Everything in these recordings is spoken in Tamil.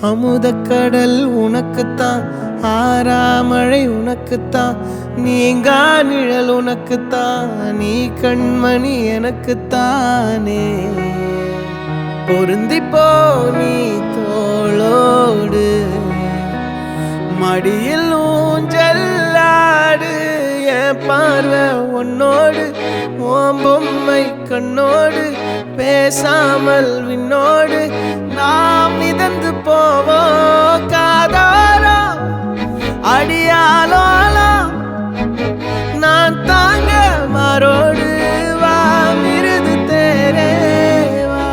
அமுதக்கடல் உனக்குத்தான், ஆறாமழை உனக்குத்தான், நீங்கா நிழல் உனக்குத்தான், நீ கண்மணி எனக்குத்தானே. பொருந்திப்போ நீ தோளோடு, மடியில் ஊஞ்சல்லாடு, என் பார்வை உன்னோடு, ஓம் பொம்மை கண்ணோடு, பேசாமல் விண்ணோடு நாம் மிதந்து போவோம் காதாரோ அடியாலோலோ. நான் தாங்க மாரோடு வா மிருது தேரே வா.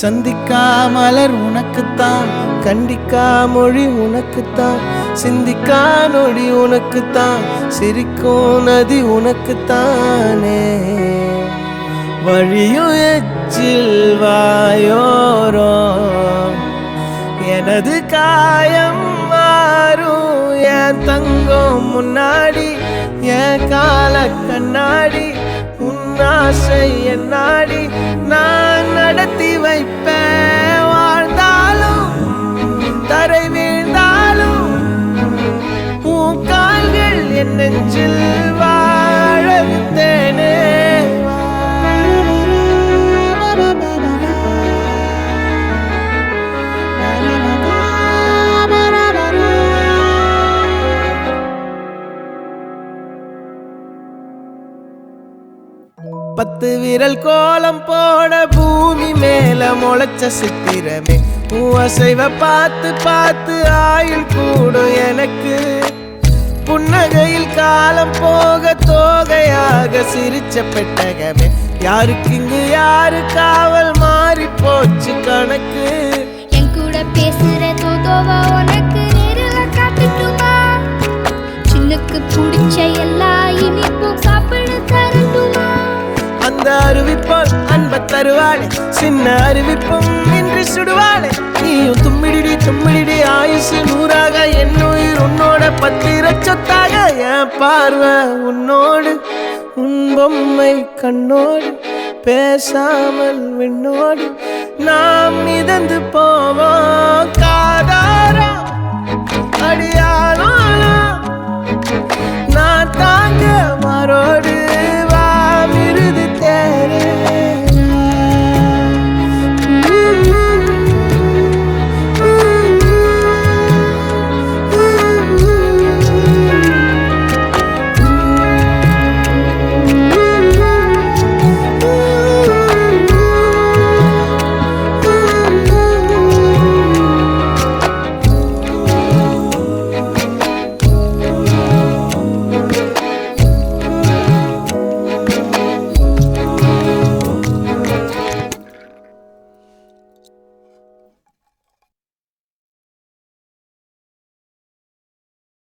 சந்திக்கா மலர் உனக்குத்தான், கண்டிக்கா மொழி உனக்குத்தான், சிந்திக்கா நொடி உனக்குத்தான், சிரிக்கும் நதி உனக்குத்தானே. வழியும் எச்சில் வாயோரோ எனது காயம் மாறும், என் தங்கம் முன்னாடி என் கால கண்ணாடி, உன்னாசை என்னாடி நான் நடத்தி வைப்பேன். வாழ்ந்தாலும் தரை வீழ்ந்தாலும் உன் கால்கள் என் நெஞ்சில் வாழ விட்டேனே. பத்து விரல் கோலம் போட பூமி மேல முளைச்ச சித்திரமே, அசைவ பார்த்து பார்த்து ஆயுள் கூடும் எனக்கு. புன்னகையில் காலம் போக தோகையாக சிரிச்ச பெட்டகமே, யாருக்கு இங்கு யாரு காவல் மாறி போச்சு கணக்கு. என் கூட பேசுற தோதோவா உனக்கு நேரில் காட்டுட்டுமா, சின்னுக்கு பிடிச்ச எல்லா இனிப்பும் சாப்பிட தரட்டுமா. அந்த அருவிப்போல் அன்ப தருவாளே, சின்ன அருவிப்பும் இன்று சுடுவாளே. நீயும் தும்மிடி தும்மிடி ஆயுசு நூறாக, என் உயிர் உன்னோட பத்திர சொத்தாக. என் பார்வை உன்னோடு, உன் பொம்மை கண்ணோடு, பேசாமல் விண்ணோடு நாம் மிதந்து போவோம் காதாரா அடியாளோ. நான் தாங்க மாரோடு